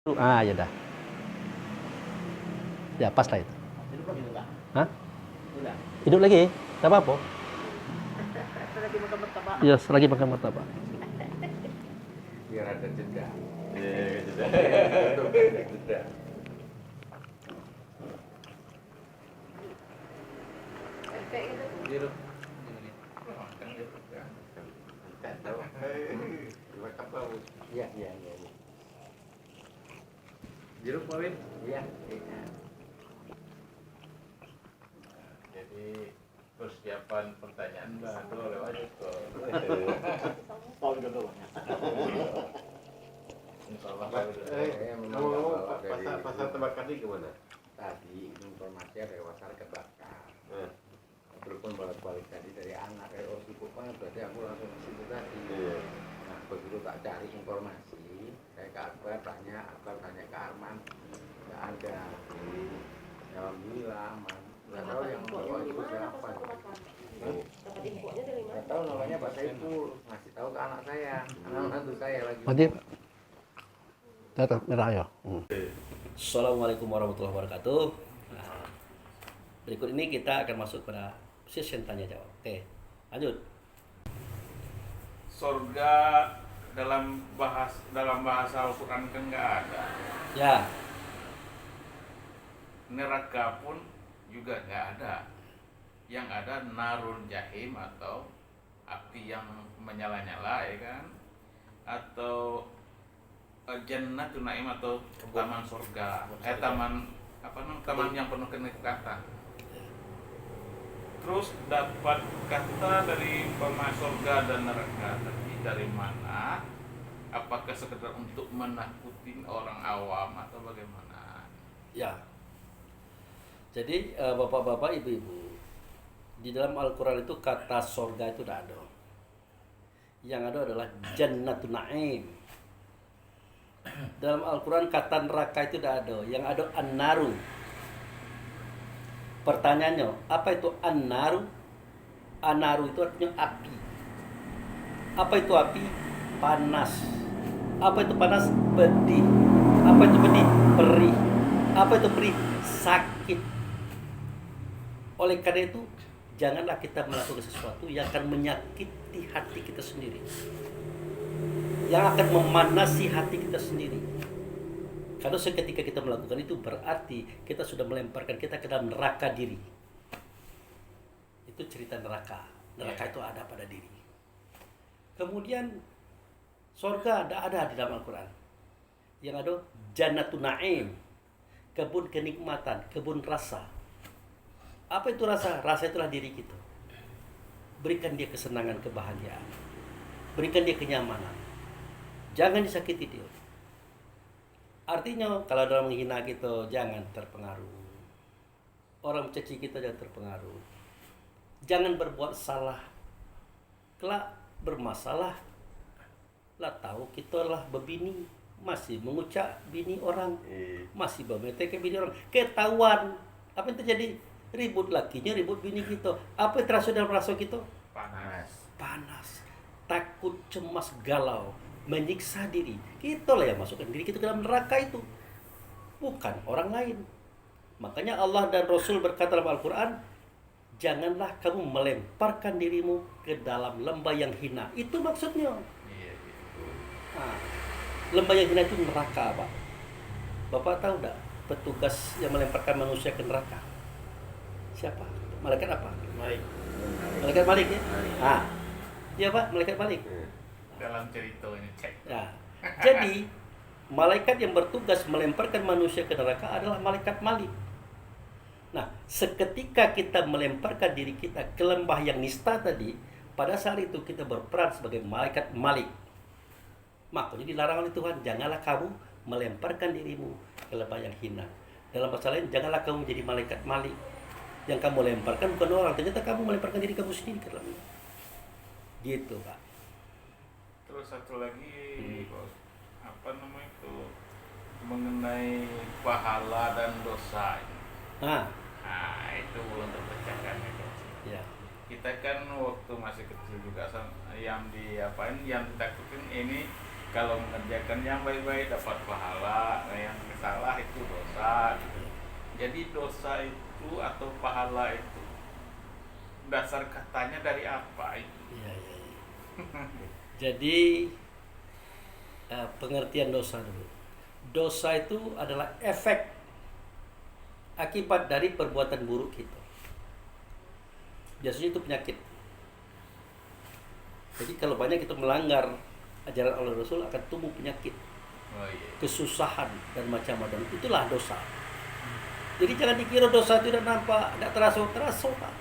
Ya dah. Ya pas lah itu. Hidup lagi enggak? Hah? Udah. Hidup lagi? Gak apa-apa. Lagi makan martabak. Iya, lagi makan martabak. Biar ada jeda. Iya, jeda. Jeda. Jeruk. Makan jeruk kan. Enggak tahu. Makan apa? Iya. Jeruk Mawin? Iya. Jadi persiapan pertanyaan baru lewat itu. Tahun kedua. Pasar tebak tadi kemana? Tadi informasi ada pasar kebakar. Telepon balik tadi dari anak oh cukup banget berarti aku langsung ke situ tadi. Nah begitu tak cari informasi saya ke Akbar tanya ke Arman nggak ada. Alhamdulillah aman. Nggak tahu yang bawa itu siapa. Nggak tahu namanya Pak Saiful ngasih tahu ke anak saya, anak mantu saya lagi. Berarti tetap merah ya. Assalamualaikum warahmatullahi wabarakatuh. Nah, berikut ini kita akan masuk pada sesi tanya jawab. Oke, lanjut. Surga dalam bahasa Al-Quran kan nggak ada. Ya, Neraka pun juga nggak ada. Yang ada narun jahim atau api yang menyala-nyala, ya kan? Atau jannatun naim atau taman surga. Taman yang penuh kenikmatan. Terus dapat kata dari pema surga dan neraka tadi dari mana? Apakah sekedar untuk menakutin orang awam atau bagaimana? ya. Jadi bapak-bapak, ibu-ibu, di dalam Al-Quran itu kata surga itu tidak ada. Yang ada adalah jannatun naim. Dalam Al-Quran kata neraka itu tidak ada. Yang ada an-naru. Pertanyaannya, apa itu an-naru? An-naru itu artinya api. Apa itu api? Panas. Apa itu panas? Pedih. Apa itu pedih? Perih. Apa itu perih? Sakit. Oleh karena itu, janganlah kita melakukan sesuatu yang akan menyakiti hati kita sendiri, yang akan memanasi hati kita sendiri. Kalau seketika kita melakukan itu berarti kita sudah melemparkan kita ke dalam neraka diri. Itu cerita neraka. Neraka itu ada pada diri. Kemudian surga ada di dalam Al-Quran. Yang ada jannatun naim, kebun kenikmatan, kebun rasa. Apa itu rasa? Rasa itulah diri kita. Berikan dia kesenangan, kebahagiaan. Berikan dia kenyamanan. Jangan disakiti dia. Artinya kalau ada orang menghina kita, jangan terpengaruh. Orang mencaci kita, jangan terpengaruh. Jangan berbuat salah. Kelak bermasalah. Lah tahu kita lah berbini, masih mengucap bini orang, masih bermetek ke bini orang. Ketahuan. Apa yang terjadi? Ribut lakinya, ribut bini kita. Apa yang terasa dalam rasa kita? Panas. Takut, cemas, galau, menyiksa diri. Kita lah yang masukkan diri kita ke dalam neraka itu, bukan orang lain. Makanya Allah dan Rasul berkata dalam Al-Quran, janganlah kamu melemparkan dirimu ke dalam lembah yang hina. Itu maksudnya. Nah, lembah yang hina itu neraka, Pak. Bapak tahu tak petugas yang melemparkan manusia ke neraka? Siapa? Malaikat apa? Malaikat Malik ya? Ah, iya Pak, malaikat Malik. Dalam cerita ini cek. Nah, jadi malaikat yang bertugas melemparkan manusia ke neraka adalah malaikat Malik. Nah, seketika kita melemparkan diri kita ke lembah yang nista tadi, pada saat itu kita berperan sebagai malaikat Malik. Makanya dilarang oleh Tuhan, janganlah kamu melemparkan dirimu ke lembah yang hina. Dalam bahasa lain, janganlah kamu menjadi malaikat Malik. Yang kamu lemparkan bukan orang, ternyata kamu melemparkan diri kamu sendiri ke dalamnya. Gitu, Pak. Terus satu lagi, apa namanya itu, mengenai pahala dan dosa. Nah, itu belum terpecahkan itu. ya. Kita kan waktu masih kecil juga yang ditakutin ini kalau mengerjakan yang baik-baik dapat pahala, nah yang salah itu dosa gitu. Jadi dosa itu atau pahala itu dasar katanya dari apa itu? Iya, iya, iya. Jadi pengertian dosa dulu. Dosa itu adalah efek akibat dari perbuatan buruk kita. Biasanya itu penyakit. Jadi kalau banyak kita melanggar ajaran Allah Rasul akan tumbuh penyakit, Oh iya. kesusahan dan macam-macam. Itulah dosa. Jadi jangan dikira dosa itu tidak nampak, tidak terasa, Pak.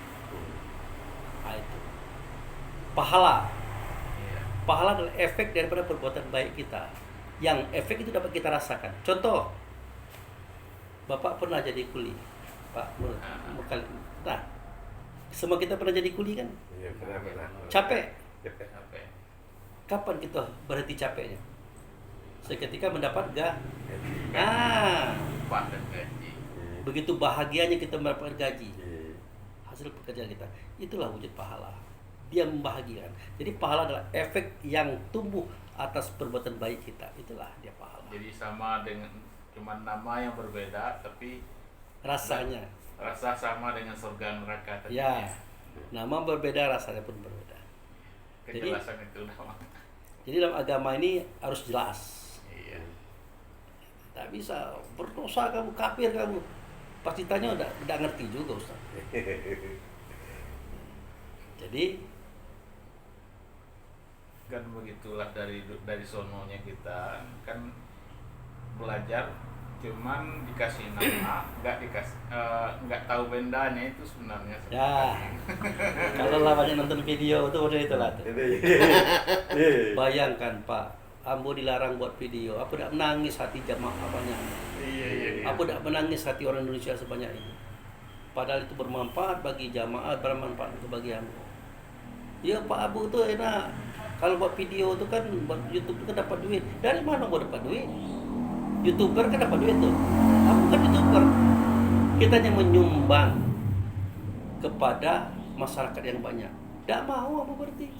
Nah, itu. Pahala. Iya. Pahala adalah efek daripada perbuatan baik kita. Yang efek itu dapat kita rasakan. Contoh, Bapak pernah jadi kuli, Pak. Nah, semua kita pernah jadi kuli kan? Iya, benar. Capek. Capek. Kapan kita berhenti capeknya? Seketika mendapat Nah, Upah dan gaji. begitu bahagianya kita mendapatkan gaji. Iya. Hasil pekerjaan kita. Itulah wujud pahala. Dia membahagiakan. Jadi pahala adalah efek yang tumbuh atas perbuatan baik kita. Itulah dia pahala. Jadi sama dengan cuma nama yang berbeda tapi Rasanya. rasa sama dengan surga neraka tadi. Ya. Nama berbeda, rasanya pun berbeda. Kejelasan itu nama. Jadi dalam agama ini harus jelas. Iya. Tak bisa berdosa kamu, kafir kamu. Pasti tanya udah ngerti juga Ustaz. Jadi Kan begitulah dari sononya kita kan belajar cuman dikasih nama nggak tahu bendanya itu sebenarnya. ya, kalau banyak nonton video itu udah itulah tuh. Bayangkan Pak, Ambo dilarang buat video. Apa tidak menangis hati jamaah banyak? Iya. Apa tidak menangis hati orang Indonesia sebanyak ini? Padahal itu bermanfaat bagi jamaah, bermanfaat juga bagi Ambo. Ya Pak Abu tuh enak. Kalau buat video itu kan, buat YouTube itu kan dapat duit. Dari mana mau dapat duit? YouTuber kan dapat duit tuh. Aku kan YouTuber. Kita hanya menyumbang kepada masyarakat yang banyak. Tidak mau apa berarti?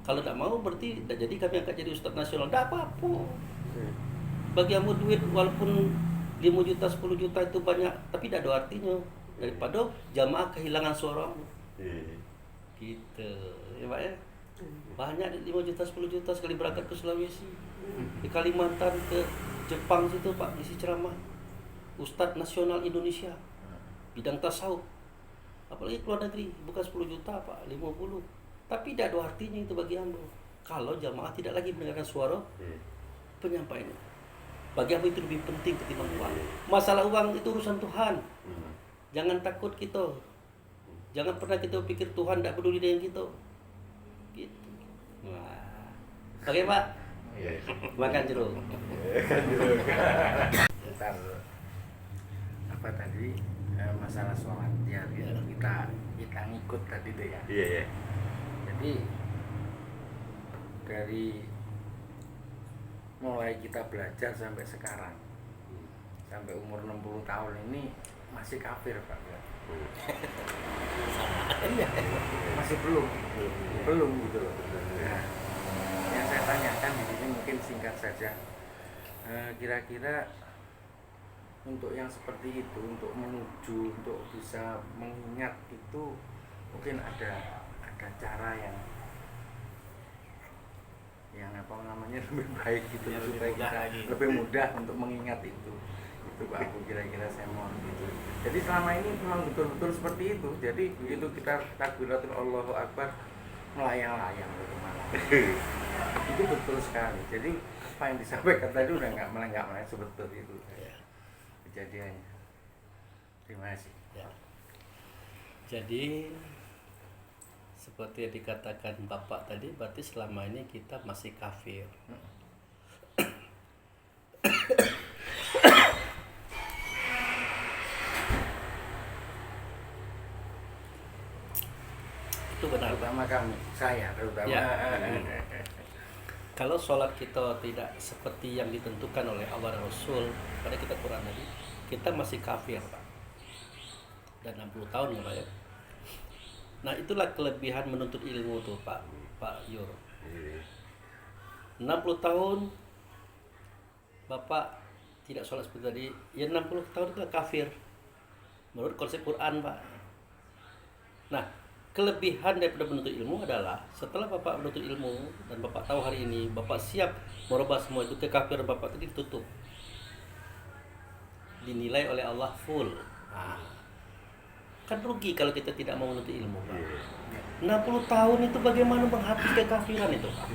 Kalau tidak mau berarti tidak jadi kami akan jadi ustadz nasional. Tidak apa-apa. Bagi kamu duit walaupun 5 juta, 10 juta itu banyak, tapi tidak ada artinya. Daripada jamaah kehilangan suara. Gitu. Ya Pak ya. Banyak 5 juta, 10 juta sekali berangkat ke Sulawesi. Di Kalimantan ke Jepang situ Pak, isi ceramah. Ustadz nasional Indonesia. Bidang tasawuf. Apalagi keluar negeri, bukan 10 juta Pak, 50. Tapi tidak ada artinya itu bagi Anda. Kalau jamaah tidak lagi mendengarkan suara penyampaian. Bagi Anda itu lebih penting ketimbang uang. Masalah uang itu urusan Tuhan. Jangan takut kita. Jangan pernah kita pikir Tuhan tidak peduli dengan kita. Gitu. Wah. Oke Pak. Iya. Makan jeruk. Ntar apa tadi masalah sholat ya kita ngikut tadi deh ya. Iya. Jadi dari mulai kita belajar sampai sekarang sampai umur 60 tahun ini masih kafir Pak ya. Iya, masih belum gitu loh. Nah, yang saya tanyakan di sini mungkin singkat saja. Kira-kira untuk yang seperti itu, untuk menuju, untuk bisa mengingat itu mungkin ada cara yang apa namanya lebih baik gitu Ya, supaya lebih mudah kita lagi. lebih mudah untuk mengingat itu Pak Abu, kira-kira saya mau gitu. Jadi selama ini memang betul-betul seperti itu. Jadi begitu kita takbiratul Allahu Akbar melayang-layang ke kemana. Itu betul sekali. Jadi apa yang disampaikan tadi udah nggak melayang sebetul itu kejadiannya. Terima kasih. Ya. Jadi seperti yang dikatakan Bapak tadi, berarti selama ini kita masih kafir. Itu benar. Terutama kami, saya terutama. Ya. Kalau sholat kita tidak seperti yang ditentukan oleh Allah dan Rasul pada kita Quran tadi, kita masih kafir Pak. Dan 60 tahun ya Pak ya. Nah itulah kelebihan menuntut ilmu tuh Pak Yur. 60 tahun Bapak tidak sholat seperti tadi, ya 60 tahun itu kafir. Menurut konsep Quran, Pak. Nah, kelebihan daripada menuntut ilmu adalah setelah Bapak menuntut ilmu dan Bapak tahu hari ini Bapak siap merubah semua itu, kekafiran Bapak tadi ditutup. Dinilai oleh Allah full. Nah, kan rugi kalau kita tidak mau menuntut ilmu, Pak. 60 tahun itu bagaimana menghapus kekafiran itu, Pak?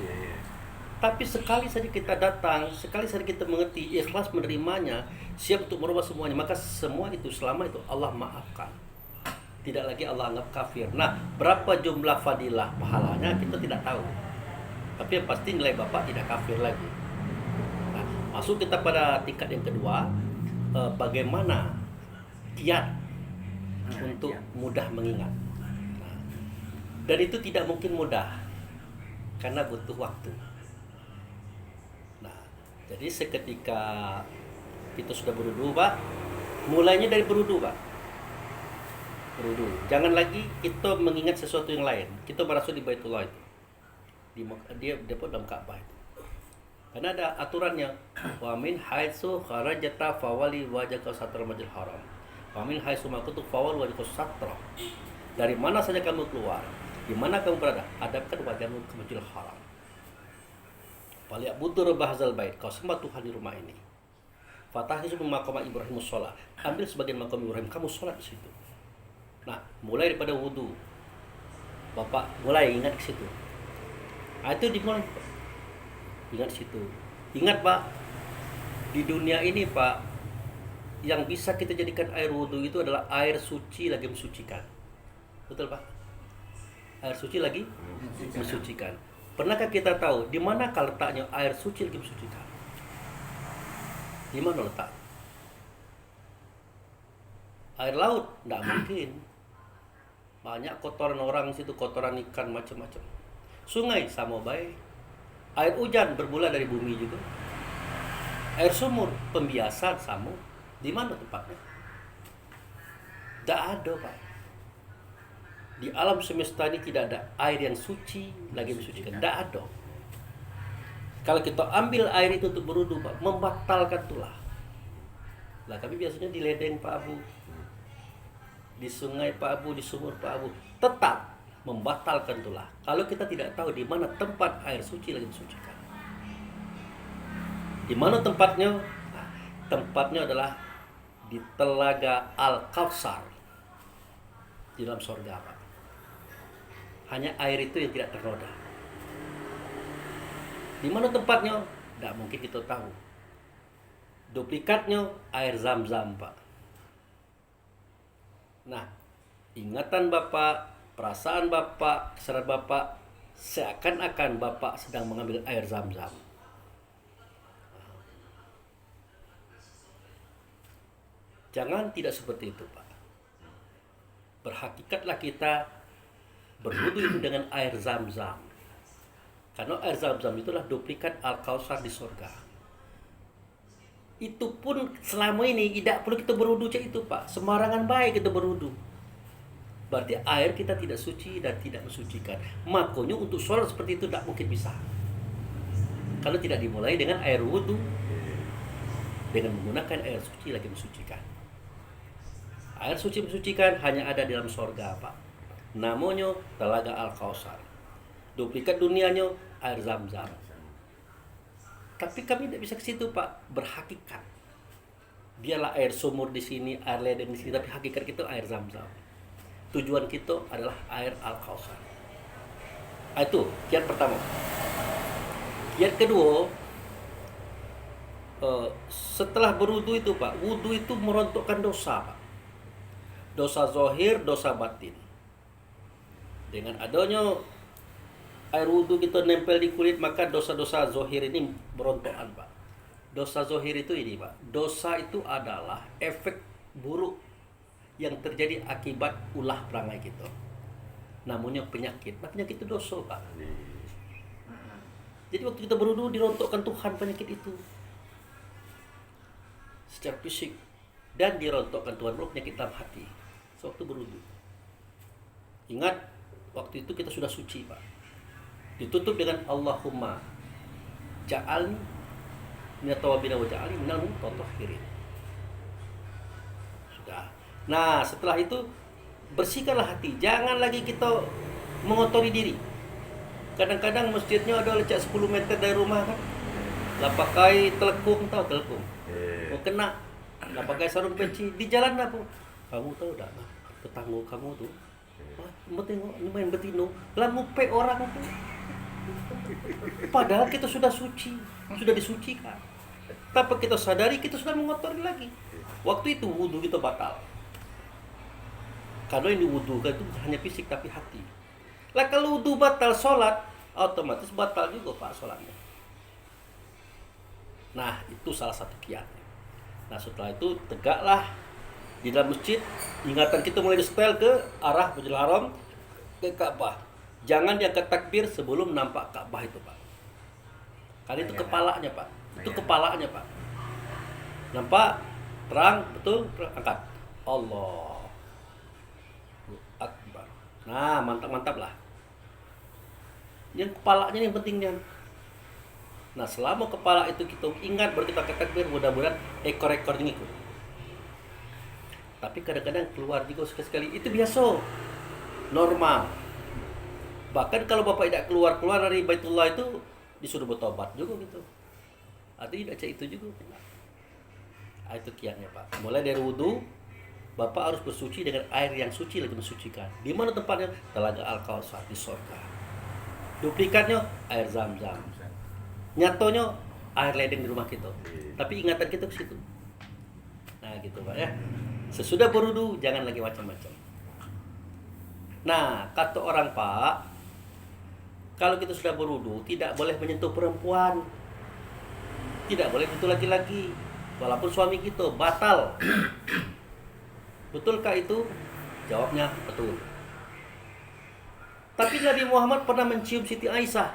Tapi sekali saja kita datang, sekali saja kita mengerti, ikhlas menerimanya, siap untuk merubah semuanya, maka semua itu selama itu Allah maafkan. Tidak lagi Allah anggap kafir. Nah, berapa jumlah fadilah pahalanya kita tidak tahu. Tapi yang pasti nilai Bapak tidak kafir lagi. Nah, masuk kita pada tingkat yang kedua, bagaimana kiat untuk mudah mengingat. Nah, dan itu tidak mungkin mudah karena butuh waktu. Nah, jadi seketika kita sudah berwudu, Pak, mulainya dari berwudu, Pak. Berwudu. Jangan lagi kita mengingat sesuatu yang lain. Kita merasa di Baitullah itu. Dia dalam Ka'bah itu. Karena ada aturannya. Wa min haitsu kharajta fawali wajhaka satral masjidil haram. Wa min haitsu ma kuntum fawal wajhaka satra. Dari mana saja kamu keluar, di mana kamu berada, hadapkan wajahmu ke Masjidil Haram. Falyabudu rabb hadzal bait. Kau sembah Tuhan di rumah ini. Fatahizu maqam Ibrahim shalah. Ambil sebagian makam Ibrahim, kamu sholat di situ. Nah, mulai daripada wudu. Bapak mulai ingat ke situ. Nah, itu dimulai. Ingat situ. Ingat, Pak, di dunia ini, Pak, yang bisa kita jadikan air wudu itu adalah air suci lagi mensucikan. Betul, Pak? Air suci lagi mensucikan. Pernahkah kita tahu di mana letaknya air suci lagi mensucikan? Di mana letak? Air laut? Tidak mungkin. Banyak kotoran orang di situ, kotoran ikan macam-macam. Sungai sama baik. Air hujan bermula dari bumi juga. Air sumur pembiasan sama. Di mana tempatnya? Tidak ada, Pak. Di alam semesta ini tidak ada air yang suci lagi mensucikan. Tidak ada. Kalau kita ambil air itu untuk berwudu, Pak, membatalkan tulah. Lah kami biasanya di ledeng Pak Abu, di sungai Pak Abu, di sumur Pak Abu, tetap membatalkan tulah. Kalau kita tidak tahu di mana tempat air suci lagi mensucikan. Di mana tempatnya? Nah, tempatnya adalah di Telaga Al-Kautsar di dalam surga, Pak. Hanya air itu yang tidak ternoda. Di mana tempatnya? Tidak mungkin kita tahu. Duplikatnya air Zam-Zam, Pak. Nah, ingatan Bapak, perasaan Bapak, kesadaran Bapak, seakan-akan Bapak sedang mengambil air Zam-Zam. Jangan tidak seperti itu, Pak. Berhakikatlah kita berwudu itu dengan air Zam-Zam. Karena air Zam-Zam itulah duplikat Al-Kautsar di surga. Itu pun selama ini tidak perlu kita berwudu cek itu, Pak. Sembarangan baik kita berwudu. Berarti air kita tidak suci dan tidak mensucikan. Makanya untuk sholat seperti itu tidak mungkin bisa. Kalau tidak dimulai dengan air wudu, dengan menggunakan air suci lagi mensucikan. Air suci mensucikan hanya ada di dalam sorga, Pak. Namanya Telaga Al-Kautsar. Duplikat dunianya air Zam-Zam. Tapi kami tidak bisa ke situ, Pak. Berhakikat. Biarlah air sumur di sini, air ledeng di sini, tapi hakikat kita air Zam-Zam. Tujuan kita adalah air Al-Kautsar. Itu kiat pertama. Kiat kedua, setelah berwudu itu, Pak, wudu itu merontokkan dosa, Pak. Dosa zahir, dosa batin. Dengan adanya air wudu kita nempel di kulit, maka dosa-dosa zahir ini berontokan, Pak. Dosa zahir itu ini, Pak. Dosa itu adalah efek buruk yang terjadi akibat ulah perangai kita. Namanya penyakit. Nah, penyakit itu dosa, Pak. Jadi waktu kita berwudu dirontokkan Tuhan penyakit itu secara fisik, dan dirontokkan Tuhan penyakit dalam hati sewaktu berwudu. Ingat, waktu itu kita sudah suci, Pak. Ditutup dengan Allahumma ja'alni minat-tawabin wa ja'alni minal mutatahhirin. Sudah. Nah, setelah itu bersihkanlah hati. Jangan lagi kita mengotori diri. Kadang-kadang masjidnya ada lecak 10 meter dari rumah kan. Lah pakai telekung, tahu telekung? Oh, kena. Lah pakai sarung peci di jalan apa? Kamu tahu tak? Tetangga kamu tuh. Wah, mau tengok ini main betino. Lah ngupe orang tuh. Padahal kita sudah suci, sudah disucikan. Tapi kita sadari kita sudah mengotori lagi. Waktu itu wudhu kita batal. Karena ini wudhu kan itu hanya fisik tapi hati. Lah kalau wudhu batal sholat, otomatis batal juga Pak sholatnya. Nah itu salah satu kiatnya. Nah setelah itu tegaklah di dalam masjid. Ingatan kita mulai disetel ke arah Masjidil Haram, ke Ka'bah. Jangan diangkat takbir sebelum nampak Ka'bah itu Pak. Karena itu kepalanya Pak. Itu kepalanya Pak. Nampak terang betul, angkat. Allah Akbar. Nah mantap-mantap lah. Yang kepalanya yang pentingnya. Nah selama kepala itu kita ingat baru kita takbir, mudah-mudahan ekor-ekor ini ikut. Tapi kadang-kadang keluar juga sekali-sekali. Itu biasa, normal. Bahkan kalau bapak tidak keluar dari Baitullah itu disuruh bertobat juga gitu. Artinya tidak itu juga. Nah, itu kiatnya Pak. Mulai dari wudhu, bapak harus bersuci dengan air yang suci lagi mensucikan. Di mana tempatnya? Telaga Al-Kautsar di surga. Duplikatnya air Zam-Zam. Nyatonya air ledeng di rumah kita. Tapi ingatan kita ke situ. Nah gitu Pak ya. Sesudah berwudu jangan lagi macam-macam. Nah kata orang Pak, kalau kita sudah berwudu tidak boleh menyentuh perempuan, tidak boleh menyentuh laki-laki, walaupun suami kita batal. Betulkah itu? Jawabnya betul. Tapi Nabi Muhammad pernah mencium Siti Aisyah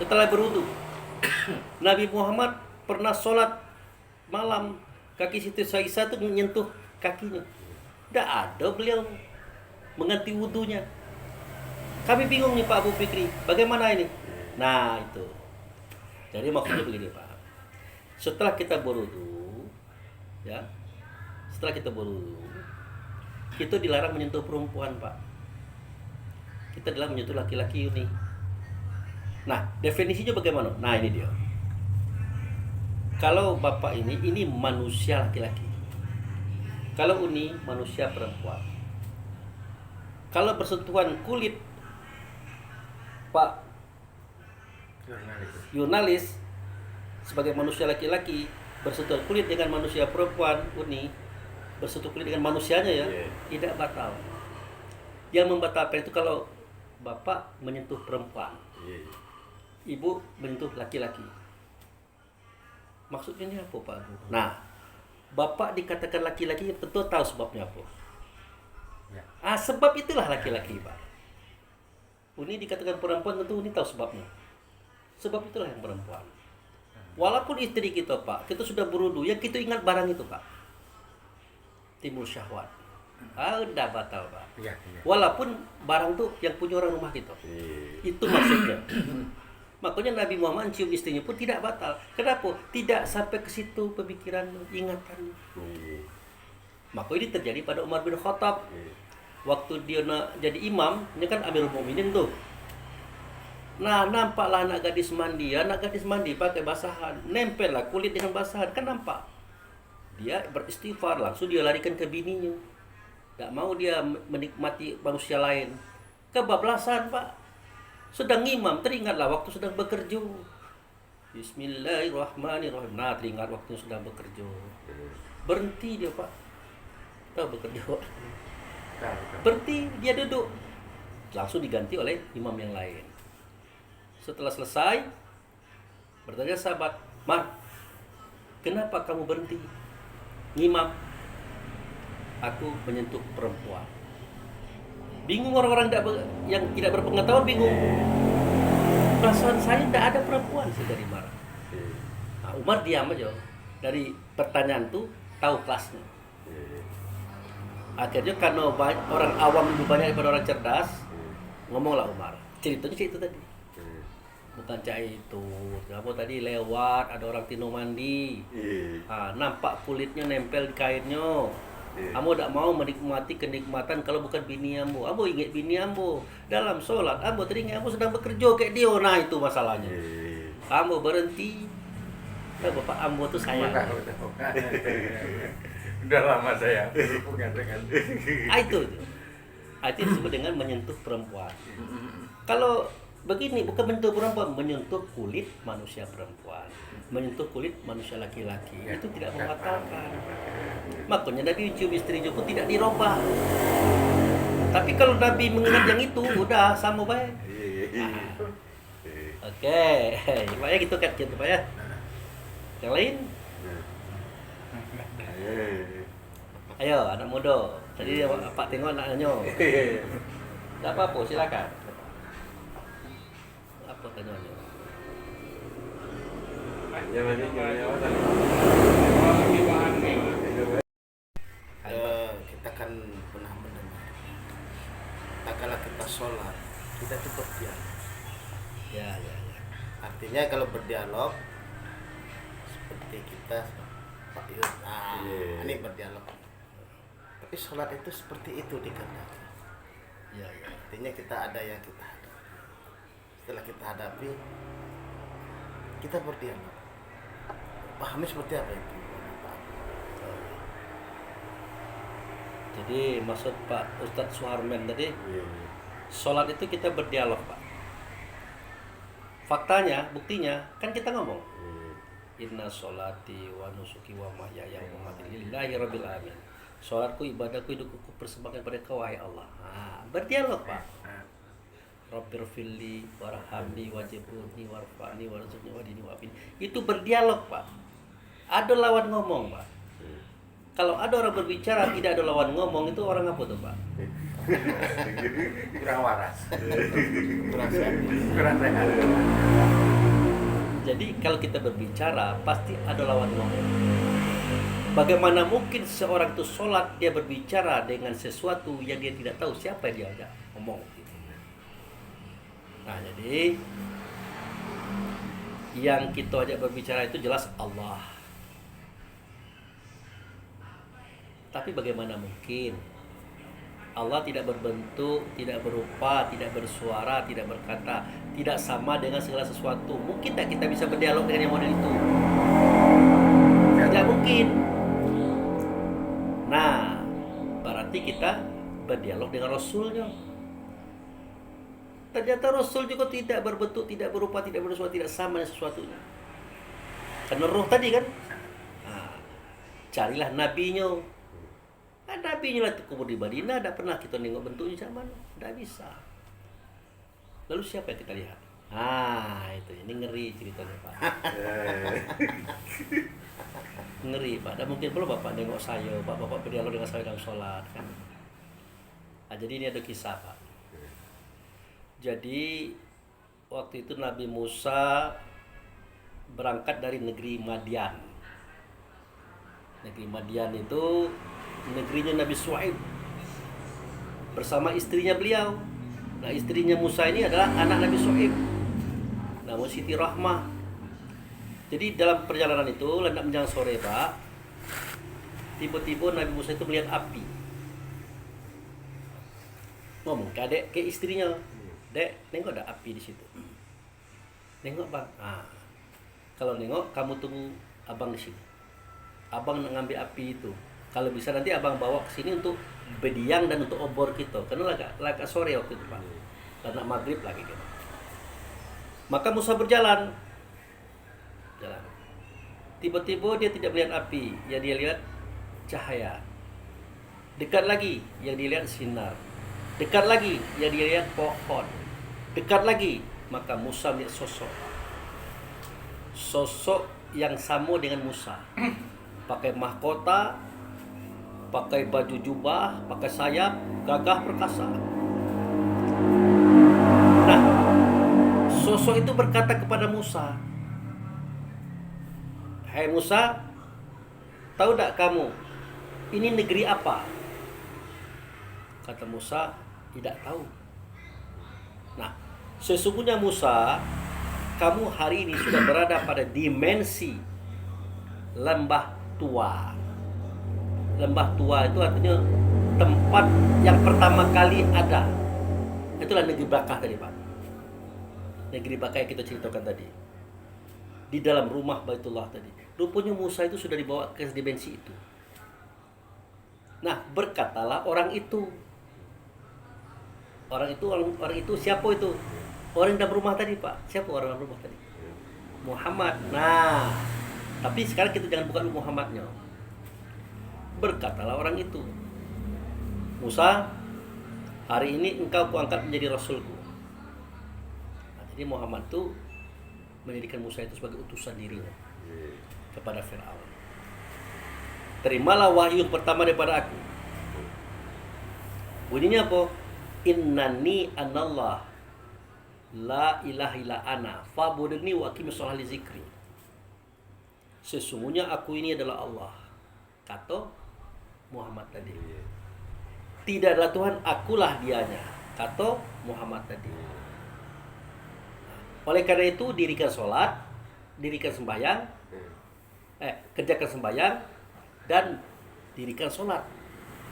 setelah berwudu. Nabi Muhammad pernah sholat malam, kaki Siti Aisyah itu menyentuh kakinya. Tidak ada beliau mengganti wudunya. Kami bingung nih Pak Abu Fikri, bagaimana ini? Nah itu. Jadi maksudnya begini Pak. Setelah kita berwudu, ya, setelah kita berwudu, kita dilarang menyentuh perempuan Pak. Kita dilarang menyentuh laki-laki ini. Nah definisinya bagaimana? Nah ini dia. Kalau bapak ini manusia laki-laki. Kalau ini manusia perempuan. Kalau bersentuhan kulit Pak Yunalis sebagai manusia laki-laki bersentuhan kulit dengan manusia perempuan, Uni bersentuh kulit dengan manusianya ya, tidak batal. Yang membatalkan itu kalau bapak menyentuh perempuan, ibu menyentuh laki-laki. Maksudnya ini apa Pak Abu? Nah, bapak dikatakan laki-laki tentu tahu sebabnya apa. Sebab itulah laki-laki Pak. Uni dikatakan perempuan tentu Uni tahu sebabnya. Sebab itulah yang perempuan. Walaupun istri kita Pak, kita sudah berwudu, yang kita ingat barang itu Pak. Timbul syahwat. Udah batal Pak. Walaupun barang tuh yang punya orang rumah kita. Itu maksudnya. Makanya Nabi Muhammad cium istrinya pun tidak batal. Kenapa? Tidak sampai ke situ pemikiran, ingatan. Maka ini terjadi pada Umar bin Khattab. Waktu dia jadi imam, ini kan Amirul Mukminin tuh. Nah, nampaklah anak gadis mandi pakai basahan, nempel lah kulit dengan basahan, kan nampak. Dia beristighfar, langsung dia larikan ke bininya. Tak mau dia menikmati manusia lain. Kebablasan Pak. Sedang imam, teringatlah waktu sedang bekerja. Bismillahirrahmanirrahim. Nah, teringat waktu sedang bekerja. Berhenti dia Pak. Tahu bekerja. Berhenti, dia duduk. Langsung diganti oleh imam yang lain. Setelah selesai, bertanya sahabat, "Mar, kenapa kamu berhenti ngimam?" "Aku menyentuh perempuan." Bingung orang-orang yang tidak berpengetahuan, bingung. Perasaan saya tidak ada perempuan, saya dari marah. Nah, Umar diam aja. Dari pertanyaan itu tahu kelasnya. Akhirnya karena orang awam lebih banyak daripada orang cerdas, ngomonglah Umar. Ceritanya itu tadi. bukan cak itu. Kamu tadi lewat ada orang tino mandi. Nampak kulitnya nempel di kainnya. Ambo tidak mau menikmati kenikmatan kalau bukan bini ambo. Ambo ingat bini ambo dalam sholat. Ambo teringat ambo sedang bekerja kayak dia. Nah itu masalahnya. Ambo berhenti. Nah, bapak ambo tuh sayang. Udah lama saya berhubungan dengan Itu disebut dengan menyentuh perempuan. Kalau begini bukan menyentuh perempuan, menyentuh kulit manusia perempuan, menyentuh kulit manusia laki-laki, itu tidak membatalkan. Makanya Nabi cium istrinya pun tidak dirubah. Tapi kalau Nabi mengingat yang itu, udah sama baik. Oke, Pak ya gitu kan gitu Pak ya. Yang lain? Ayo anak muda. Tadi Pak tengok anaknya. Tidak apa-apa, silakan. Apa tanyanya? Kita kan pernah mendengar, tak kala kita sholat kita itu berdialog. Ya. Artinya kalau berdialog seperti kita Pak Yud, ini berdialog. Tapi sholat itu seperti itu dikehendaki. Ya. Artinya kita ada yang kita hadapi. Setelah kita hadapi, kita berdialog. Pahami seperti apa itu? Jadi maksud Pak Ustadz Suharmen tadi, sholat itu kita berdialog Pak. Faktanya, buktinya, kan kita ngomong. Inna sholati wa nusuki wa mahyaya wa mamati lillahi rabbil alamin. Sholatku, ibadahku, hidupku persembahkan pada Kau wahai Allah. Berdialog Pak. Rabbir filli warhamni wajibuni warfa'ni warzuqni wadini wafini. Itu berdialog Pak. Ada lawan ngomong Pak. Kalau ada orang berbicara tidak ada lawan ngomong, itu orang apa tuh Pak? kurang waras. Kurang sehat. Jadi kalau kita berbicara pasti ada lawan ngomong. Bagaimana mungkin seorang itu sholat dia berbicara dengan sesuatu yang dia tidak tahu siapa yang dia ajak ngomong? Nah jadi yang kita ajak berbicara itu jelas Allah. Tapi bagaimana mungkin Allah tidak berbentuk, tidak berupa, tidak bersuara, tidak berkata, tidak sama dengan segala sesuatu? Mungkin tak kita bisa berdialog dengan yang model itu? Tidak mungkin. Nah, berarti kita berdialog dengan Rasulnya. Ternyata Rasul juga tidak berbentuk, tidak berupa, tidak bersuara, tidak sama dengan sesuatunya. Karena roh tadi kan. Nah, carilah nabinya. Nabinya lah kubur di Madinah, tidak pernah kita nengok bentuknya sama, tidak bisa. Lalu siapa yang kita lihat? Itu ini ngeri ceritanya Pak. Ngeri Pak. Dan mungkin belum Bapak nengok saya, Bapak berdialog dengan saya dalam sholat kan. Jadi ini ada kisah Pak. Jadi waktu itu Nabi Musa berangkat dari negeri Madian. Negeri Madian itu negerinya Nabi Shu'aib bersama istrinya beliau. Nah istrinya Musa ini adalah anak Nabi Shu'aib, namun Siti Rahmah. Jadi dalam perjalanan itu hendak menjelang sore Pak, tiba-tiba Nabi Musa itu melihat api. Ngomong ke adek, ke istrinya, Dek, nengok ada api di situ. Nengok Bang. Kalau nengok kamu tunggu abang di sini. Abang ngambil api itu. Kalau bisa nanti abang bawa ke sini untuk bediang dan untuk obor kita. Karena lagak sore waktu itu Pak. Karena maghrib lagi gitu. Maka Musa berjalan. Tiba-tiba dia tidak melihat api. Yang dia lihat cahaya. Dekat lagi yang dia lihat sinar. Dekat lagi yang dia lihat pohon. Dekat lagi maka Musa melihat sosok. Sosok yang sama dengan Musa. Pakai mahkota, pakai baju jubah, pakai sayap, gagah perkasa. Nah, sosok itu berkata kepada Musa, "Hai Musa, tahu tak kamu ini negeri apa?" Kata Musa, "Tidak tahu." Nah, sesungguhnya Musa kamu hari ini sudah berada pada dimensi lembah tua. Lembah tua itu artinya tempat yang pertama kali ada. Itulah negeri Bakah tadi, Pak. Negeri Bakah yang kita ceritakan tadi. Di dalam rumah Baitullah tadi. Rupanya Musa itu sudah dibawa ke dimensi itu. Nah, berkatalah orang itu. Orang itu siapa itu? Orang dalam rumah tadi, Pak. Siapa orang dalam rumah tadi? Muhammad. Nah, tapi sekarang kita jangan buka dulu Muhammadnya. Berkatalah orang itu, Musa, hari ini engkau kuangkat menjadi rasulku. Nah, jadi Muhammad itu menjadikan Musa itu sebagai utusan dirinya kepada Fir'aun. Terimalah wahyu yang pertama daripada aku. Bunyinya apa? Innani anallah la ilaha illa ana fa'budni wa aqimis sholata li zikri. Sesungguhnya aku ini adalah Allah, kata Muhammad tadi. Tidak adalah Tuhan, akulah dianya, kata Muhammad tadi. Oleh karena itu dirikan sholat, dirikan sembahyang, kerjakan sembahyang dan dirikan sholat.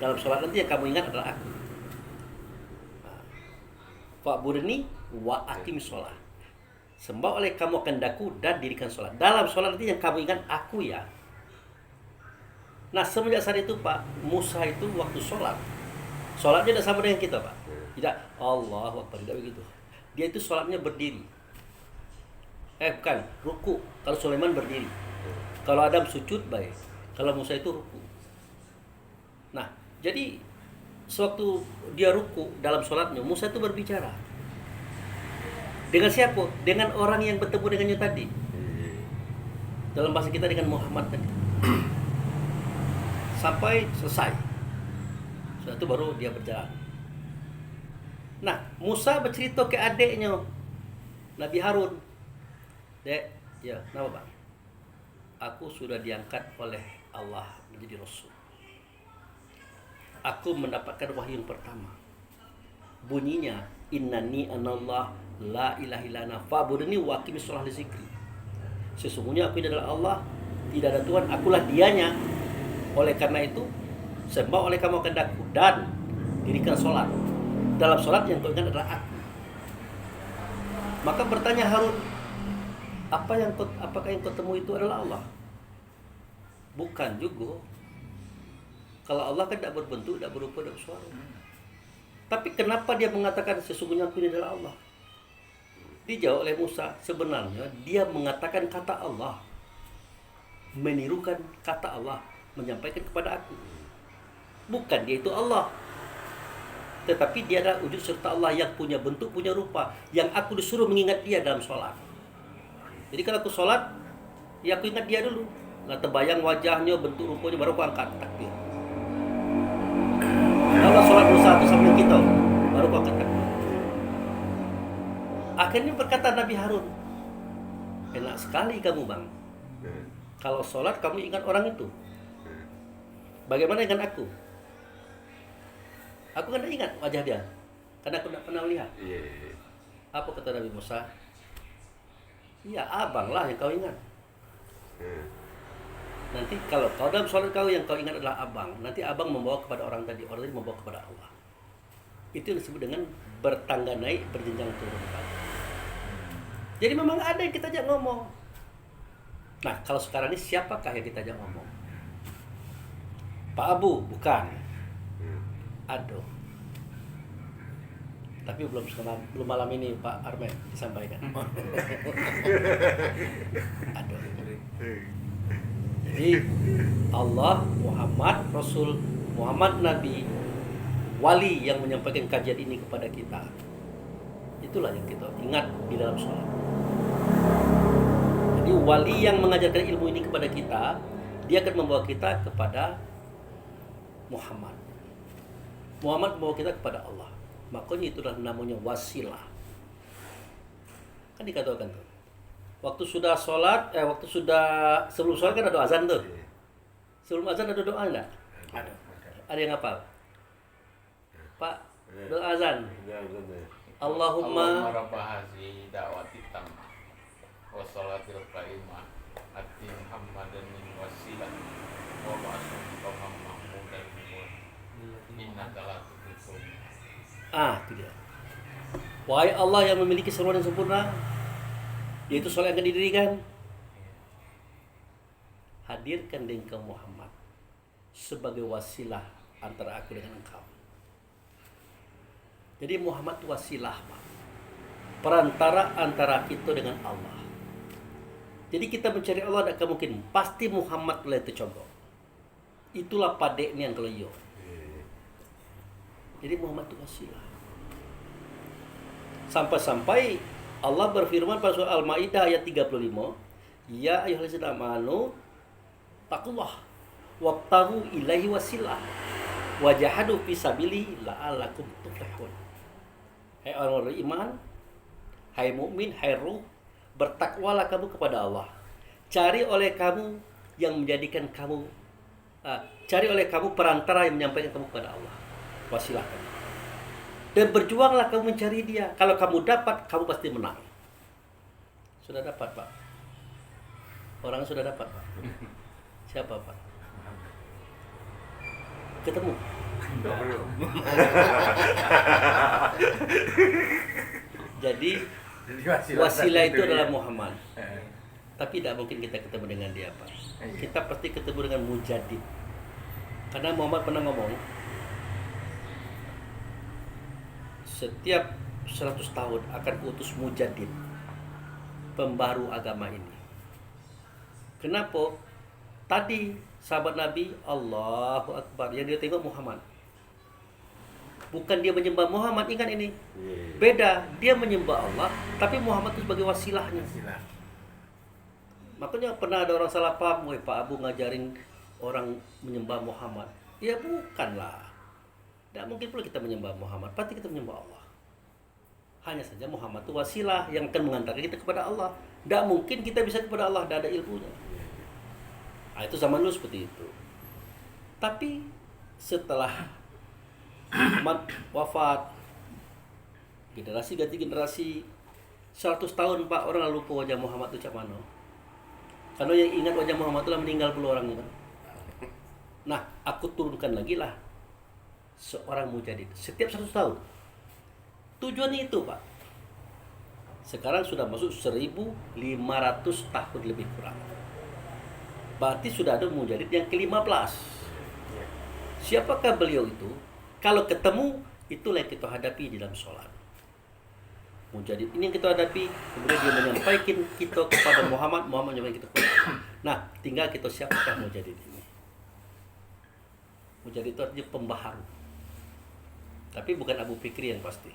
Dalam sholat nanti yang kamu ingat adalah aku. Fa'budni wa aqimis sholat. Sembah oleh kamu kehendakku dan dirikan sholat. Dalam sholat nanti yang kamu ingat aku ya. Nah, semenjak saat itu Pak, Musa itu waktu sholat, sholatnya tidak sama dengan kita Pak. Tidak, Allahu Akbar, tidak begitu. Dia itu sholatnya berdiri. Bukan, ruku. Kalau Sulaiman berdiri. Kalau Adam sujud baik. Kalau Musa itu ruku. Nah, jadi sewaktu dia ruku dalam sholatnya, Musa itu berbicara. Dengan siapa? Dengan orang yang bertemu dengannya tadi. Dalam bahasa kita dengan Muhammad tadi. Sampai selesai. Setelah itu baru dia berjalan. Nah, Musa bercerita ke adiknya, Nabi Harun. Dek, ya, kenapa Pak? Aku sudah diangkat oleh Allah menjadi Rasul. Aku mendapatkan wahyu yang pertama. Bunyinya, Innani anallah la ilaha illa ana fa'budni wa aqimis sholata li zikri. Sesungguhnya aku ini adalah Allah, tidak ada Tuhan, akulah dianya. Oleh karena itu, sembah oleh kamu kehendakku dan dirikan sholat. Dalam sholat yang kau ingat adalah aku. Maka bertanya Harun, apakah yang kau temui itu adalah Allah? Bukan juga. Kalau Allah kan tidak berbentuk, tidak berupa, tidak bersuara. Tapi kenapa dia mengatakan sesungguhnya aku ini adalah Allah? Dijawab oleh Musa, sebenarnya dia mengatakan kata Allah, menirukan kata Allah, menyampaikan kepada aku. Bukan dia itu Allah, tetapi dia adalah wujud serta Allah yang punya bentuk, punya rupa, yang aku disuruh mengingat dia dalam sholat. Jadi kalau aku sholat, ya aku ingat dia dulu. Nggak terbayang wajahnya, bentuk rupanya, baru aku angkat takbir. Kalau sholat bersatu sambil kita, baru aku angkat takbir. Akhirnya berkata Nabi Harun, enak sekali kamu bang. Kalau sholat kamu ingat orang itu. Bagaimana dengan aku? Aku kan tidak ingat wajah dia, karena aku tidak pernah melihat. Apa kata Nabi Musa? Iya, abang lah yang kau ingat. Nanti kalau kau dalam sholat kau yang kau ingat adalah abang, nanti abang membawa kepada orang tadi membawa kepada Allah. Itu yang disebut dengan bertangga naik, berjenjang turun. Jadi memang ada yang kita ajak ngomong. Nah, kalau sekarang ini siapakah yang kita ajak ngomong? Pak Abu? Bukan. Aduh. Tapi belum malam ini Pak Armet disampaikan. Aduh. Jadi Allah, Muhammad, Rasul, Muhammad Nabi, wali yang menyampaikan kajian ini kepada kita. Itulah yang kita ingat di dalam sholat. Jadi wali yang mengajarkan ilmu ini kepada kita, dia akan membawa kita kepada Muhammad. Muhammad membawa kita kepada Allah. Makanya itulah namanya wasilah. Kan dikatakan tuh. Waktu sudah sholat, sebelum sholat kan ada azan tuh. Sebelum azan ada doa enggak? Ada. Ada yang hafal? Pak, doa azan. Allahumma rabbah hazihi da'wati tammah Wassalatil qaimah ati Muhammadan min wasilah wa ba'asun qamam mahmudan innaka la tuhibbul. Itu dia. Wahai Allah yang memiliki seruan yang sempurna, yaitu solat yang akan didirikan, hadirkan engkau Muhammad sebagai wasilah antara aku dengan engkau. Jadi Muhammad itu wasilah, Pak. Perantara antara kita dengan Allah. Jadi kita mencari Allah tidak akan mungkin. Pasti Muhammad lah itu contoh. Itulah padeknya yang kalau yo. Jadi Muhammad itu wasilah. Sampai-sampai Allah berfirman pada surah Al-Maidah ayat 35, ya ayyuhallazina amanu taqullah wabtagu ilaihi wasilah wajahadu fi sabili la'allakum tuflihun. Hai orang beriman, hai mukmin, hai ruh, bertakwalah kamu kepada Allah. Cari oleh kamu yang menjadikan kamu cari oleh kamu perantara yang menyampaikan kamu kepada Allah. Wasilah kamu. Dan berjuanglah kamu mencari dia. Kalau kamu dapat, kamu pasti menang. Sudah dapat, Pak. Orang sudah dapat, Pak. Siapa, Pak? Ketemu. Jadi wasilah itu adalah Muhammad. Tapi tidak mungkin kita ketemu dengan dia, Pak. Kita pasti ketemu dengan Mujadid. Karena Muhammad pernah ngomong, setiap 100 tahun akan kuutus Mujadid, pembaru agama ini. Kenapa? Tadi sahabat Nabi, Allahu Akbar, yang dia tengok Muhammad. Bukan dia menyembah Muhammad, ingat ini. Beda, dia menyembah Allah, tapi Muhammad itu sebagai wasilahnya. Makanya pernah ada orang salah paham, Pak Abu ngajarin orang menyembah Muhammad. Ya bukanlah. Tidak mungkin pula kita menyembah Muhammad, pasti kita menyembah Allah. Hanya saja Muhammad itu wasilah yang akan mengantarkan kita kepada Allah. Tidak mungkin kita bisa kepada Allah, tidak ada ilmunya. Nah, itu zaman dulu seperti itu. Tapi setelah Muhammad wafat, generasi ganti generasi, 100 tahun Pak, orang lupa wajah Muhammad itu macam mana. Karena yang ingat wajah Muhammad itu meninggal puluh orang itu. Nah, aku turunkan lagi lah seorang mujadid setiap 100 tahun. Tujuannya itu, Pak. Sekarang sudah masuk 1500 tahun lebih kurang. Berarti sudah ada mujadid yang ke-15. Siapakah beliau itu? Kalau ketemu, itulah yang kita hadapi di dalam sholat. Mujadid ini yang kita hadapi, kemudian dia menyampaikan kita kepada Muhammad, Muhammad menyampaikan kita kepada Allah. Nah, tinggal kita siapakah mujadid ini. Mujadid itu artinya pembaharu. Tapi bukan Abu Fikri yang pasti.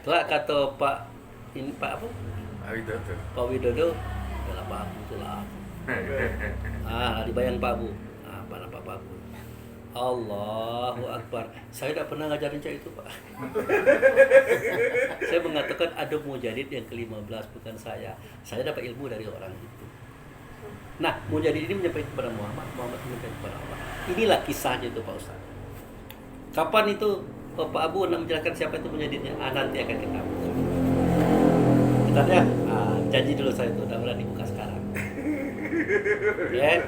Kelak kata Pak apa? Pak Widodo, adalah Pak Abu itulah. Dibayang Pak Abu. Apa nama Pak Abu? Allahu Akbar. Saya tidak pernah ngajarin cak itu, Pak. Saya mengatakan ada mujadid yang ke-15, bukan saya. Saya dapat ilmu dari orang itu. Nah, mujadid ini menyampaikan kepada Muhammad, Muhammad menyampaikan kepada Allah. Inilah kisahnya itu, Pak Ustaz. Kapan itu Pak Abu nak menjelaskan siapa itu mujadidnya? Nanti akan kita. Kita janji dulu saya itu, udah mulai dibuka sekarang. Ya.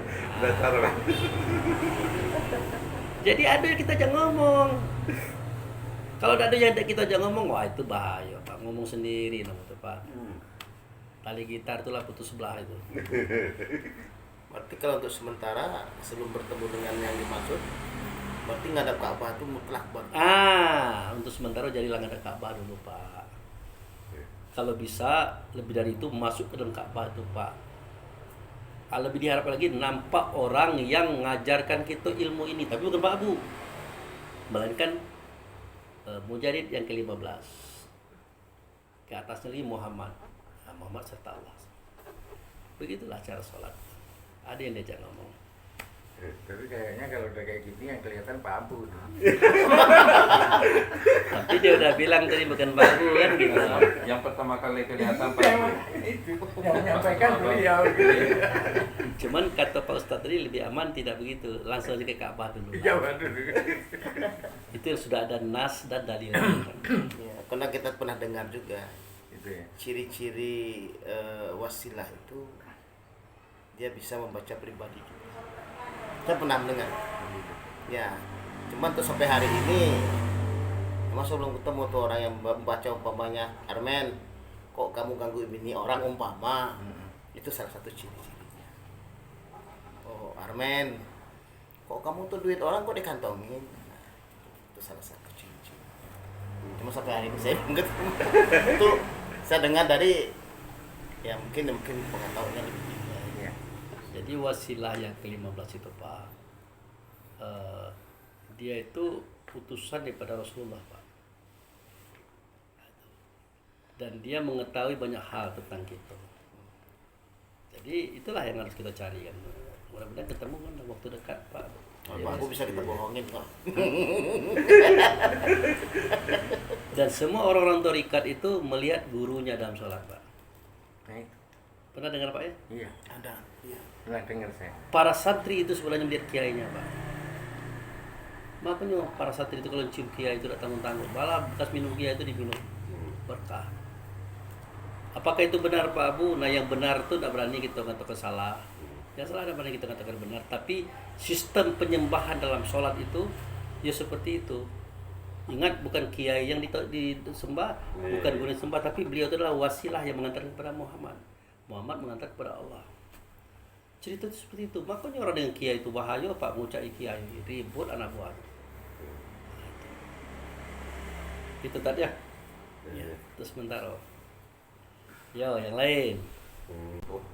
Jadi ada yang kita jangan ngomong. Kalau ada yang kita jangan ngomong, wah itu bahaya, Pak. Ngomong sendiri nama itu, Pak. Tali gitar itulah putus sebelah itu. Berarti kalau untuk sementara sebelum bertemu dengan yang dimaksud, berarti ngadap Ka'bah itu mutlak, Bang. Untuk sementara jadilah ngadap Ka'bah dulu, Pak. Kalau bisa lebih dari itu masuk ke dalam Ka'bah itu, Pak. Lebih diharapkan lagi nampak orang yang mengajarkan kita ilmu ini, tapi bukan Pak Abu, melainkan mujadid yang ke-15. Ke atasnya lagi Muhammad. Muhammad serta Allah. Begitulah cara sholat. Ada yang diajak ngomong. Tapi kayaknya kalau udah kayak gitu yang kelihatan Pak Abu. Tapi dia udah bilang tadi bukan Pak Abu kan gitu. Yang pertama kali kelihatan Pak Abu. Yang menyampaikan beliau. Cuman kata Pak Ustadz tadi lebih aman tidak begitu. Langsung aja ke Ka'bah dulu. Iya. Itu sudah ada nas dan dalil. Ya, karena kita pernah dengar juga. Itu gitu ya. ciri-ciri wasilah itu dia bisa membaca pribadi juga. Saya pernah mendengar. Ya, cuman tuh sampai hari ini masa belum ketemu tuh orang yang membaca umpamanya, Armen, kok kamu ganggu ini orang umpama. Itu salah satu ciri-cirinya. Oh, Armen, kok kamu tuh duit orang kok dikantongin. Nah, itu salah satu ciri-ciri. Cuma sampai hari ini saya belum ketemu. Itu saya dengar dari ya mungkin pengetahuannya lebih tinggi. Iya. Jadi wasilah yang ke-15 itu Pak, dia itu utusan daripada Rasulullah Pak. Dan dia mengetahui banyak hal tentang kita. Jadi itulah yang harus kita cari kan. Mudah-mudahan ketemu kan dalam waktu dekat Pak. Oh, aku bisa kita bohongin kok. Dan semua orang-orang torikat itu melihat gurunya dalam sholat Pak. Baik. Pernah dengar Pak ya? Iya. Ada. Iya. Pernah dengar saya. Para santri itu sebenarnya melihat kiainya Pak. Makanya para santri itu kalau cium kiai itu tidak tanggung-tanggung. Malah bekas minum kiai itu diminum berkah. Apakah itu benar Pak Abu? Nah yang benar itu tidak berani kita katakan salah. Yang salah tidak berani kita katakan benar. Tapi sistem penyembahan dalam sholat itu ya seperti itu. Ingat bukan kiai yang disembah, bukan guru yang disembah, tapi beliau itu adalah wasilah yang mengantarkan kepada Muhammad. Muhammad mengantar kepada Allah. Cerita itu seperti itu. Makanya orang dengan kiai itu bahaya Pak, ngucai kiai ribut anak buah. Itu tadi ya. Terus sementara. Yo, yang lain.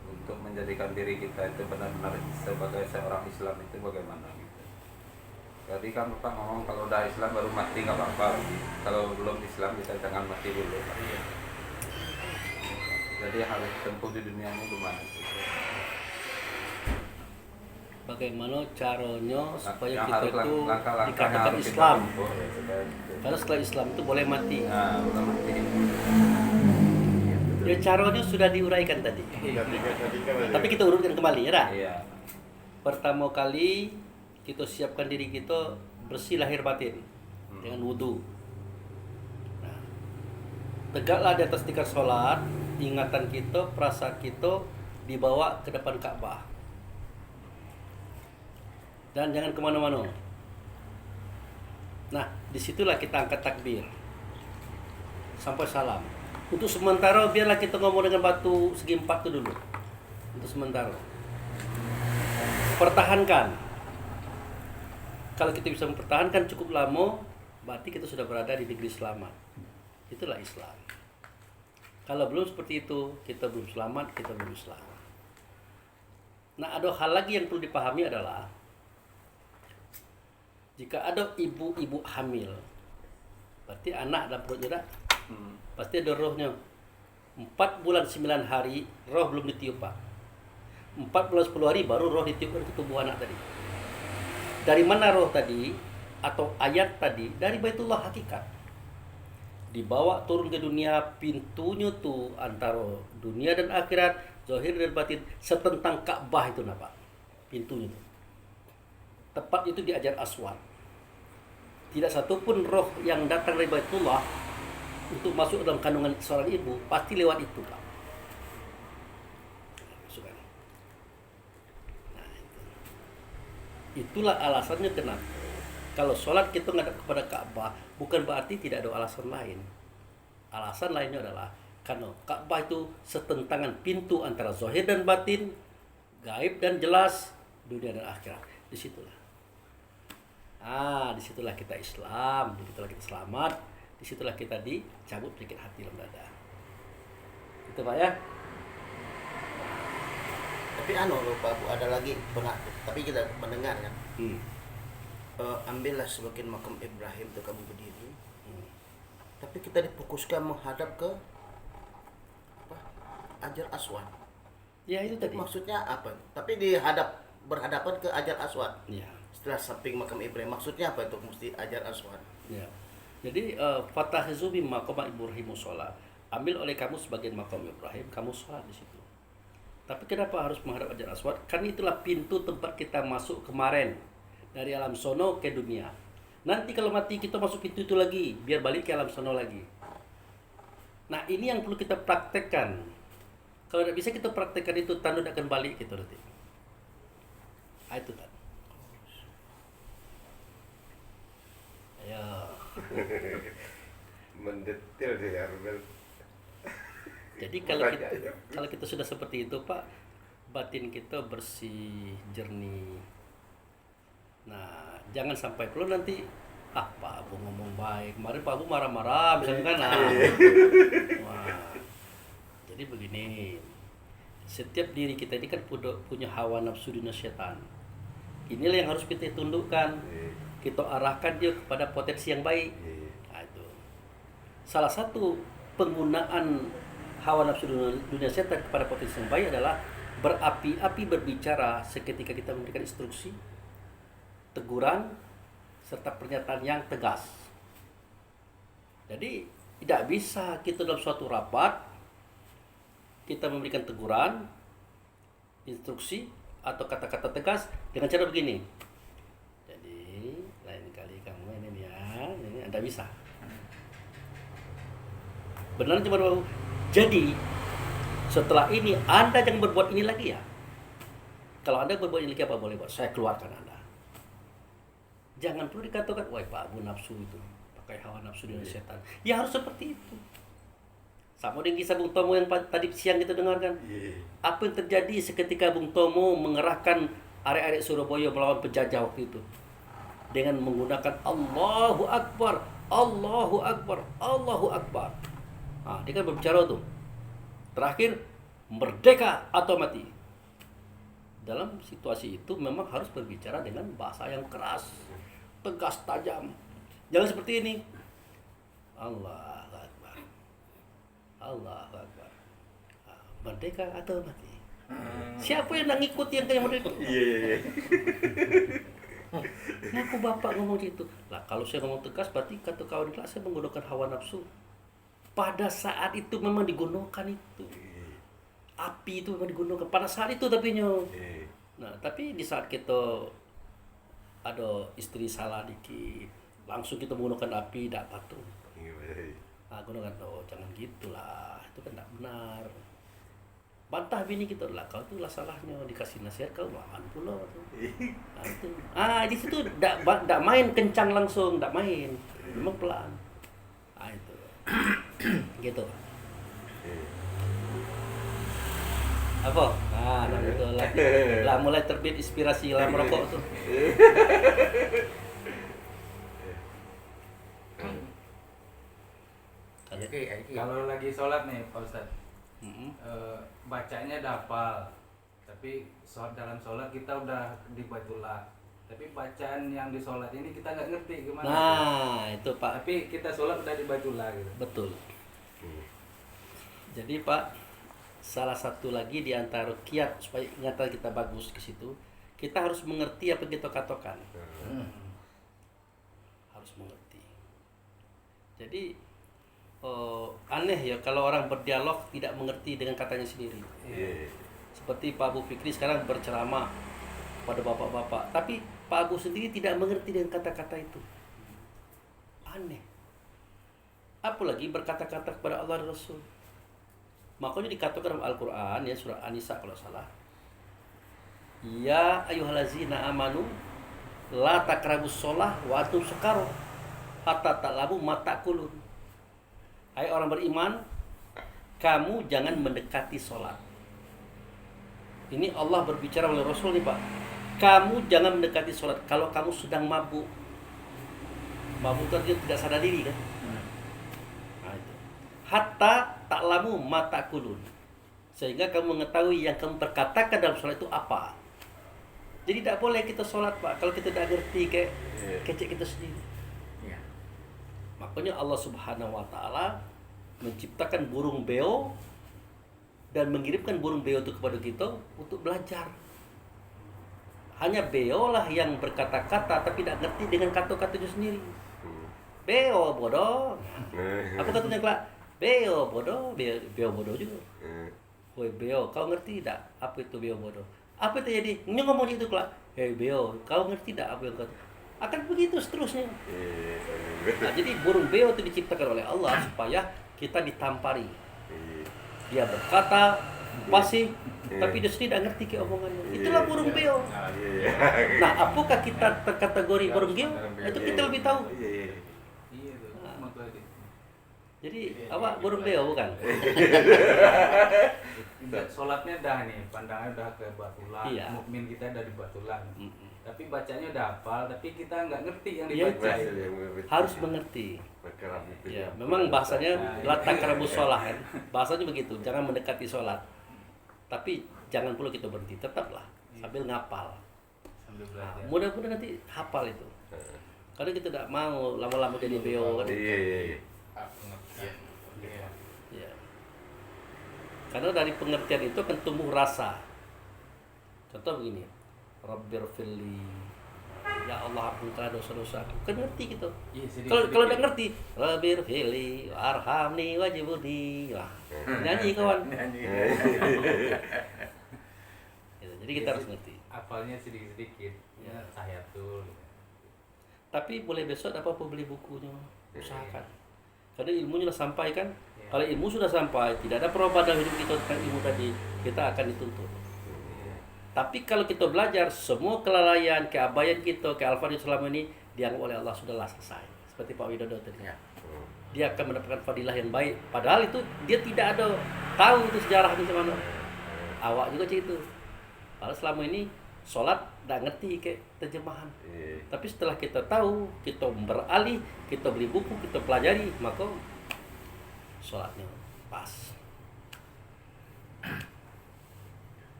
Untuk menjadikan diri kita itu benar-benar sebagai seorang Islam itu bagaimana gitu. Jadi kan Bapak ngomong kalau udah Islam baru mati nggak apa-apa. Kalau belum Islam kita jangan mati dulu. Jadi harus tempuh di dunia ini gimana? Bagaimana caranya supaya Yang kita harus itu langkah-langkah yang dikatakan harus kita Islam. tempuh, ya, supaya gitu. Karena setelah Islam itu boleh mati. Nah, udah mati. Ya caranya sudah diuraikan tadi. Tapi kita urutkan kembali ya dah. Iya. Pertama kali kita siapkan diri kita bersih lahir batin dengan wudhu. Nah, tegaklah di atas tikar sholat, ingatan kita, perasaan kita dibawa ke depan Ka'bah. Dan jangan kemana-mana. Nah, disitulah kita angkat takbir sampai salam. Untuk sementara biarlah kita ngomong dengan batu segi empat itu dulu. Untuk sementara. Pertahankan. Kalau kita bisa mempertahankan cukup lama, berarti kita sudah berada di negeri selamat. Itulah Islam. Kalau belum seperti itu, kita belum selamat, kita belum Islam. Nah, ada hal lagi yang perlu dipahami adalah jika ada ibu-ibu hamil, berarti anak dalam perutnya dah, pasti ada rohnya. 4 bulan 9 hari, roh belum ditiup Pak. 4 bulan 10 hari baru roh ditiup ke tubuh anak tadi. Dari mana roh tadi atau ayat tadi? Dari Baitullah hakikat. Dibawa turun ke dunia, pintunya tuh antara dunia dan akhirat, zahir dan batin, setentang Ka'bah itu nah Pak. Pintunya tuh. Tepat itu di Hajar Aswad. Tidak satupun roh yang datang dari Baitullah untuk masuk dalam kandungan seorang ibu pasti lewat itu Pak. Masukkan. Nah, itulah alasannya kenapa kalau sholat kita ngadap kepada Ka'bah bukan berarti tidak ada alasan lain. Alasan lainnya adalah karena Ka'bah itu setentangan pintu antara zahir dan batin, gaib dan jelas, dunia dan akhirat. Disitulah. Disitulah kita Islam, disitulah kita selamat, disitulah kita dicabut penyakit hati dalam dada. Itu Pak ya. Tapi Pak Bu, ada lagi pernah, tapi kita mendengar kan. Ambillah sebagian makam Ibrahim itu kamu berdiri. Tapi kita difokuskan menghadap ke Hajar Aswad. Ya itu tadi. Maksudnya apa? Tapi berhadapan ke Hajar Aswad. Ya. Setelah samping makam Ibrahim, maksudnya apa itu mesti Hajar Aswad? Ya. Jadi fatahzu bi maqam Ibrahim sholat. Ambil oleh kamu sebagian makam Ibrahim, kamu sholat di situ. Tapi kenapa harus menghadap Hajar Aswad? Karena itulah pintu tempat kita masuk kemarin dari alam sono ke dunia. Nanti kalau mati kita masuk pintu itu lagi, biar balik ke alam sono lagi. Nah, ini yang perlu kita praktekkan. Kalau tidak bisa kita praktekkan itu, tanduk akan balik gitu nanti. Ah, itu kan. Ayo. Mendetail deh ya, Rumel. Jadi kalau kita sudah seperti itu, Pak, batin kita bersih, jernih. Nah, jangan sampai perlu nanti Pak Abu ngomong baik. Kemarin Pak Abu marah-marah misalnya kan. Wah. Jadi begini. Setiap diri kita ini kan punya hawa nafsu dunia setan. Inilah yang harus kita tundukkan. Kita arahkan dia kepada potensi yang baik. Nah, itu. Salah satu penggunaan hawa nafsu dunia setan kepada potensi yang baik adalah berapi-api berbicara seketika kita memberikan instruksi, teguran, serta pernyataan yang tegas. Jadi tidak bisa kita dalam suatu rapat kita memberikan teguran, instruksi atau kata-kata tegas dengan cara begini. Jadi lain kali kamu ini ya, ini Anda bisa. Benar cuma baru. Jadi setelah ini Anda jangan berbuat ini lagi ya. Kalau Anda berbuat ini lagi apa boleh buat? Saya keluarkan Anda. Jangan perlu dikatakan, wah Pak Abu nafsu itu, pakai hawa nafsu dengan setan. Ya harus seperti itu. Sama dengan kisah Bung Tomo yang tadi siang kita dengarkan. Apa yang terjadi seketika Bung Tomo mengerahkan arek-arek Surabaya melawan penjajah waktu itu. Dengan menggunakan Allahu Akbar, Allahu Akbar, Allahu Akbar. Nah, dia kan berbicara tuh. Terakhir, merdeka atau mati. Dalam situasi itu memang harus berbicara dengan bahasa yang keras, tegas, tajam. Jangan seperti ini. Allahu Akbar. Allahu Akbar. Merdeka atau mati. Siapa yang nak ngikut yang kayak merdeka? Iya. Ngaku bapak ngomong gitu. Lah kalau saya ngomong tegas berarti kata kawan kelas saya menggunakan hawa nafsu. Pada saat itu memang digunakan itu. Api itu memang digunakan pada saat itu tapi Nah, tapi di saat kita ada istri salah dikit, langsung kita menggunakan api, tidak patuh. Nah, gunakan jangan gitulah, itu kan tidak benar. Bantah bini kita lah, kau tuh lah salahnya, dikasih nasihat kau lawan pula tuh. Nah, itu. Di situ tidak main kencang langsung, tidak main, memang pelan. Nah, itu, gitu. Apa? Nah itu lah mulai terbit inspirasi lah merokok tuh. Kalau lagi sholat nih Pak Ustadz, bacanya hafal, tapi dalam sholat kita udah di Baitullah, tapi bacaan yang di sholat ini kita nggak ngerti gimana. Nah itu Pak. Tapi kita sholat udah di Baitullah gitu. Betul. Jadi Pak, salah satu lagi di antara kiat supaya ingatan kita bagus ke situ, kita harus mengerti apa yang kita katakan. Harus mengerti. Jadi aneh ya kalau orang berdialog tidak mengerti dengan katanya sendiri. Seperti Pak Abu Fikri sekarang berceramah pada bapak-bapak, tapi Pak Abu sendiri tidak mengerti dengan kata-kata itu. Aneh. Apalagi berkata-kata kepada Allah dan Rasul. Makanya dikatakan dalam Al-Quran ya surah An-Nisa kalau salah. Ya ayyuhallazina amanu la taqrabus shalah wa antum sukara hatta ta'lamu ma taqulun. Hai orang beriman, kamu jangan mendekati sholat. Ini Allah berbicara oleh Rasul nih Pak. Kamu jangan mendekati sholat kalau kamu sedang mabuk. Mabuk itu artinya tidak sadar diri kan? Nah, itu. Hatta ta'lamu ma taqulun. Sehingga kamu mengetahui yang kamu berkatakan dalam sholat itu apa. Jadi tidak boleh kita sholat Pak kalau kita tidak ngerti kayak kecek kita sendiri. Makanya Allah Subhanahu wa taala menciptakan burung beo dan mengirimkan burung beo itu kepada kita untuk belajar. Hanya beo lah yang berkata-kata tapi tidak ngerti dengan kata-katanya sendiri. Beo bodoh. Apa katanya Kak? Beo bodoh, beo bodoh juga. Woi beo, kau ngerti tidak apa itu beo bodoh? Apa itu jadi? Ngomong gitu Kak. Hei beo, kau ngerti tidak apa yang kata? Akan begitu seterusnya. Nah, jadi burung beo itu diciptakan oleh Allah supaya kita ditampari. Iya. Dia berkata fasih, Iya. tapi dia sendiri tidak ngerti ke omongannya. Itulah burung beo. Iya. Nah, apakah kita terkategori burung beo? Itu kita lebih tahu. Iya. Iya tuh. Nah. Makanya itu. Jadi, awak burung beo bukan? Sholatnya dah nih, pandangannya udah ke batulan, Iya. mukmin kita udah di batulan. Mm-mm. Tapi bacanya udah hafal, tapi kita nggak ngerti yang Iya, dibaca. Harus mengerti. Berkeram itu Ya, memang bahasanya latak karabus sholat kan. Bahasanya begitu, jangan mendekati sholat. Tapi jangan perlu kita berhenti, tetaplah sambil ngapal. Sambil Nah, belajar. mudah-mudahan nanti hafal itu. Karena kita tidak mau lama-lama jadi beo kan. Iya, iya. Pengertian. Iya. Ya. Karena dari pengertian itu akan tumbuh rasa. Contoh begini, Rabbir fili, ya Allah ampunkanlah dosa-dosaku. Kan ngerti gitu. Iya, sedikit- Kalau sedikit. udah ngerti, Rabbir fili, arhamni wajibuni. Wah, nyanyi kawan. Gitu. Jadi kita harus ngerti. Hafalnya sedikit-sedikit. Ya. Tahiyatul. Tapi boleh besok apa beli bukunya, usahakan. Karena ilmunya sudah sampai kan. Ya. Kalau ilmu sudah sampai, tidak ada perubahan dalam hidup kita tentang ilmu tadi, kita akan dituntut. Tapi kalau kita belajar, semua kelalaian, keabaian kita, kealfaan selama ini dianggap oleh Allah sudahlah selesai. Seperti Pak Widodo tadi. Dia akan mendapatkan fadilah yang baik. Padahal itu dia tidak ada tahu itu sejarahnya macam mana. Awak juga cik itu. Padahal selama ini sholat tidak ngerti ke terjemahan. Iya. Tapi setelah kita tahu, kita beralih, kita beli buku, kita pelajari, maka sholatnya pas.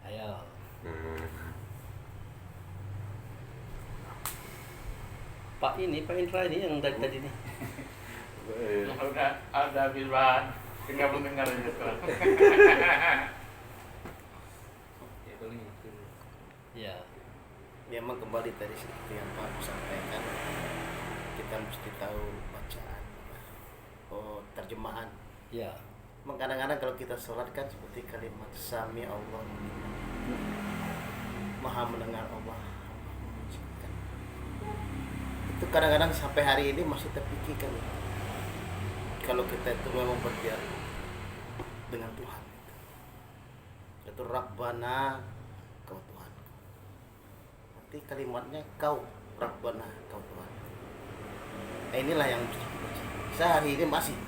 Ayo. Pak Indra ini yang dari tadi nih. Udah ada bilban, tinggal mendengar aja sekarang. Ya paling itu. Ya. Memang kembali tadi seperti yang Pak sampaikan, kita mesti tahu bacaan, terjemahan. Ya. Memang kadang-kadang kalau kita sholat kan seperti kalimat Sami Allah Maha mendengar Allah. Itu kadang-kadang sampai hari ini masih terpikirkan. Kalau kita itu memang berdialog dengan Tuhan, itu Rabbana, kau Tuhan. Nanti kalimatnya kau Rabbana, kau Tuhan. Nah, inilah yang mesti dibaca. Saya hari ini masih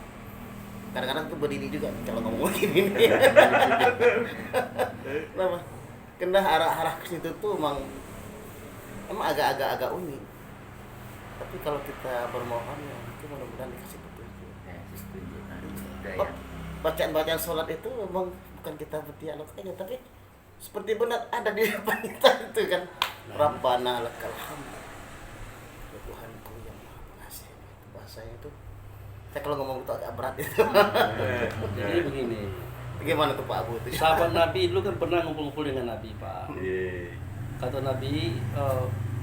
kadang-kadang tuh berdiri juga kalau ngomong gini nih. Kenapa? Kena arah-arah ke situ tuh emang agak unik. Tapi kalau kita bermohon ya mungkin mudah-mudahan dikasih petunjuk. Bacaan-bacaan sholat itu memang bukan kita berdialog aja, tapi seperti benar ada di depan kita itu kan. Rabbana lakal hamd. Ya Tuhanku yang Maha Pengasih. Itu bahasanya itu. Saya kalau ngomong itu agak berat itu. Jadi begini. Gimana tuh Pak Abu itu? Sahabat Nabi dulu kan pernah ngumpul-ngumpul dengan Nabi, Pak. Iya. Kata Nabi,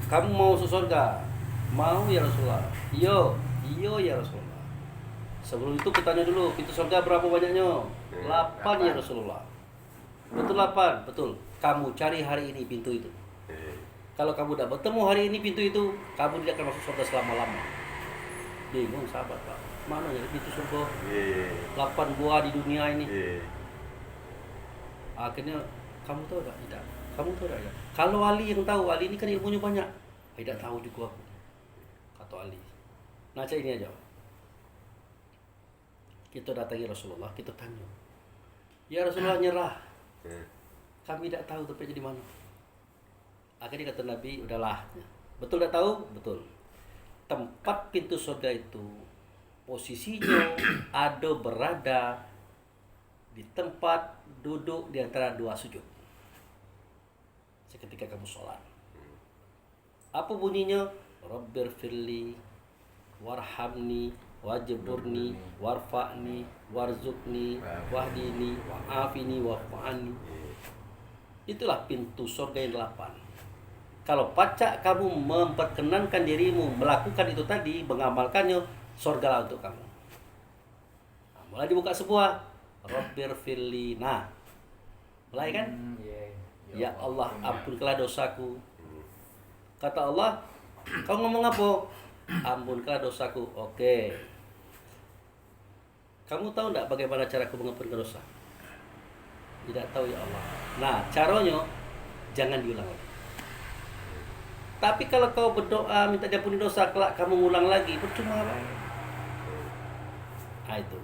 kamu mau masuk surga? Mau ya Rasulullah. Iyo ya Rasulullah. Sebelum itu kita tanya dulu, pintu surga berapa banyaknya? 8 ya Rasulullah. Betul 8, betul. Kamu cari hari ini pintu itu. Kalau kamu tidak bertemu hari ini pintu itu, kamu tidak akan masuk surga selama-lama. Bingung sahabat, Pak. Mana ya pintu surga? Iya. 8 buah di dunia ini. Iya. Akhirnya kamu tahu tak? Tidak. Kamu tahu tak ya? Kalau Ali yang tahu, Ali ini kan ilmunya banyak. Tidak tahu juga aku. Kata Ali. Nah, ini aja. Kita datangi Rasulullah, kita tanya. Ya Rasulullah nyerah. Kami tidak tahu tempatnya di mana. Akhirnya kata Nabi, udahlah. Betul tak tahu? Betul. Tempat pintu surga itu posisinya ada berada di tempat duduk di antara dua sujud. Seketika kamu sholat. Apa bunyinya? Rabbir firli warhamni wajburni warfa'ni warzukni wahdini wa'afini wa'fa'ani. Itulah pintu surga yang 8. Kalau pacak kamu memperkenankan dirimu melakukan itu tadi, mengamalkannya, surga untuk kamu. Nah, mulai dibuka sebuah Rabbir firli. Nah, mulai kan? Ya Allah, ampunkanlah dosaku. Kata Allah, kau ngomong apa? Ampunkanlah dosaku. Oke. kamu tahu enggak bagaimana cara aku mengampunkan dosa? Tidak tahu ya Allah. Nah, caranya jangan diulang lagi. Tapi kalau kau berdoa minta diampuni dosa, kelak kamu ngulang lagi, percuma Pak. Nah itu.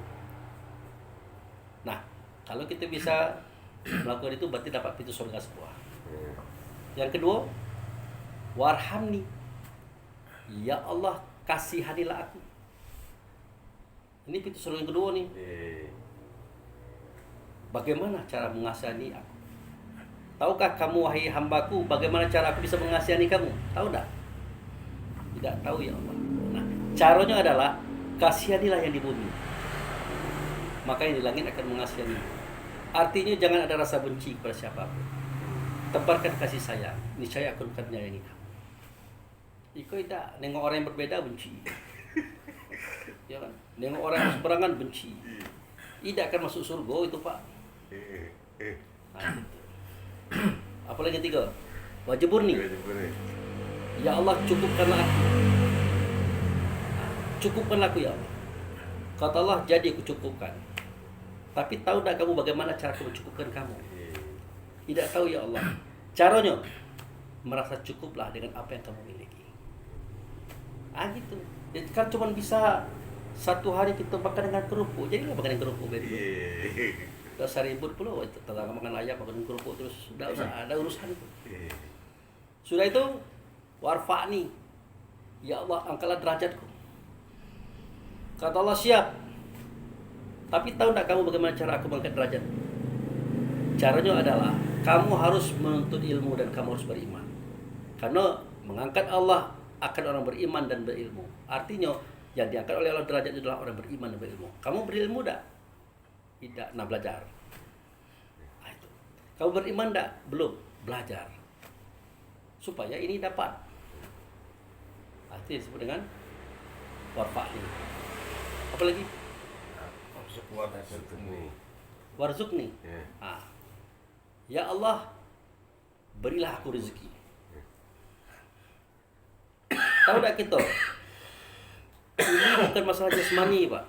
Nah, kalau kita bisa melakukan itu berarti dapat pintu surga sebuah. Yang kedua, warhamni. Ya Allah, kasihanilah aku. Ini pintu surga yang kedua nih. Bagaimana cara mengasihani aku? Tahukah kamu wahai hambaku bagaimana cara aku bisa mengasihani kamu? Tahu tak? Tidak tahu ya Allah. Nah, caranya adalah kasihanilah yang di bumi. Maka yang di langit akan mengasihani. Artinya jangan ada rasa benci kepada siapapun. Tebarkan kasih sayang. Niscaya aku akan menyayangi kamu. Iko tidak nengok orang yang berbeda benci. Ya kan? Nengok orang yang seberangan benci. Tidak akan masuk surga itu Pak. Nah, gitu. Apalagi ketiga, wajibur nih. Ya Allah cukupkanlah aku. Cukupkanlah aku ya Allah. Kata Allah jadi aku cukupkan. Tapi tahu tak kamu bagaimana cara aku mencukupkan kamu? Tidak tahu ya Allah. Caranya merasa cukuplah dengan apa yang kamu miliki. Gitu. Jadi kan cuma bisa satu hari kita makan dengan kerupuk. Jadi makan dengan kerupuk gitu. Gak usah ribut pula, tetangga makan ayam, makan kerupuk terus. Tidak usah ada urusan itu. Sudah itu, warfa'ni. Ya Allah, angkatlah derajatku. Kata Allah, siap. Tapi tahu tak kamu bagaimana cara aku mengangkat derajat? Caranya adalah, kamu harus menuntut ilmu dan kamu harus beriman. Karena mengangkat Allah akan orang beriman dan berilmu. Artinya, yang diangkat oleh Allah derajat adalah orang beriman dan berilmu. Kamu berilmu tak? Tidak, nah belajar. Nah, itu. Kamu beriman tak? Belum, belajar. Supaya ini dapat. Nah, itu disebut dengan warfa'ni. Apa lagi? Warzukni. Nah. Ya Allah, berilah aku rezeki. Tahu tak kita? Ini bukan masalah jasmani, Pak.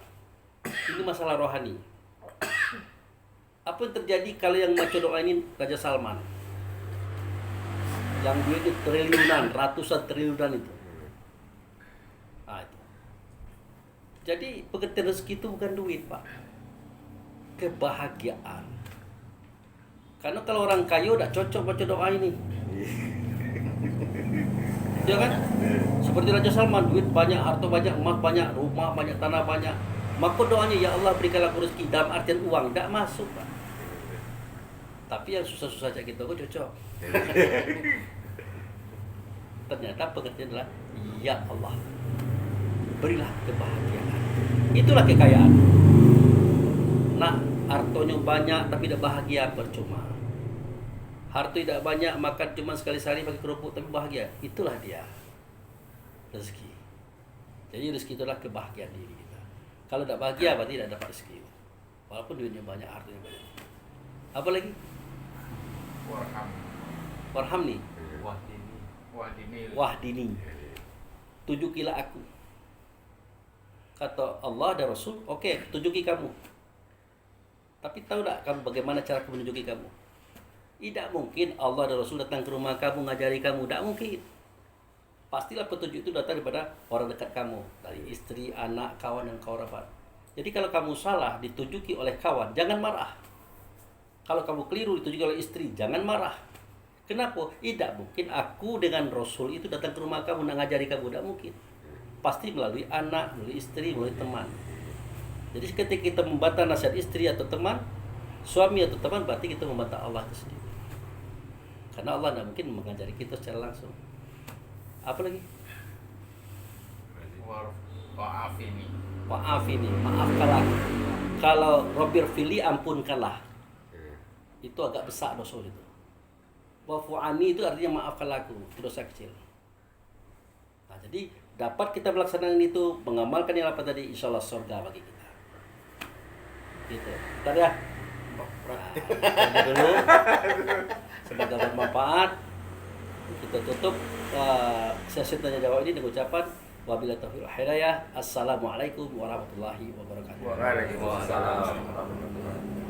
Ini masalah rohani. Apa yang terjadi kalau yang baca doa ini Raja Salman? Yang duitnya triliunan, ratusan triliunan itu. Nah, itu. Jadi pengertian rezeki itu bukan duit, Pak. Kebahagiaan. Karena kalau orang kaya udah cocok baca doa ini. Ya kan? Seperti Raja Salman, duit banyak, harta banyak, emas banyak, rumah banyak, tanah banyak. Maka doanya, ya Allah berikanlah aku rezeki dalam artian uang, tidak masuk Pak. Tapi yang susah-susah kayak gitu, aku cocok. Ternyata pengertian adalah, ya Allah berilah kebahagiaan. Itulah kekayaan. Nah, hartonya banyak tapi tidak bahagia, percuma. Harta tidak banyak, makan cuma sekali sehari pakai kerupuk tapi bahagia. Itulah dia rezeki. Jadi rezeki itulah kebahagiaan diri kita. Kalau tidak bahagia berarti tidak dapat rezeki. Walaupun duitnya banyak, hartanya banyak. Apa lagi? Warhamni. Wahdini. Tunjukilah aku. Kata Allah dan Rasul, oke, tunjuki kamu. Tapi tahu tak kamu bagaimana cara aku menunjuki kamu? Tidak mungkin Allah dan Rasul datang ke rumah kamu, ngajari kamu. Tidak mungkin. Pastilah petunjuk itu datang daripada orang dekat kamu. Dari istri, anak, kawan, dan kawan rapat. Jadi kalau kamu salah ditunjuki oleh kawan, jangan marah. Kalau kamu keliru ditunjuki oleh istri, jangan marah. Kenapa? Tidak mungkin aku dengan Rasul itu datang ke rumah kamu, nak ngajari kamu. Tidak mungkin. Pasti melalui anak, melalui istri, melalui teman. Jadi ketika kita membantah nasihat istri atau teman, suami atau teman, berarti kita membantah Allah itu sendiri. Karena Allah tidak mungkin mengajari kita secara langsung. Apa lagi? Wa'afini, maafkanlah. Kalau Robir Fili, ampunkanlah. Itu agak besar dosa itu. Wa'fu'ani itu artinya maafkanlah aku, itu dosa kecil. Nah, jadi dapat kita melaksanakan itu, mengamalkan yang apa tadi, insya Allah surga bagi kita. Gitu. Bentar ya. Nah, dulu. Semoga bermanfaat. Kita tutup sesi tanya jawab ini dengan ucapan Wabillahi taufiq wal hidayah. Assalamualaikum warahmatullahi wabarakatuh. Waalaikumsalam warahmatullahi wabarakatuh.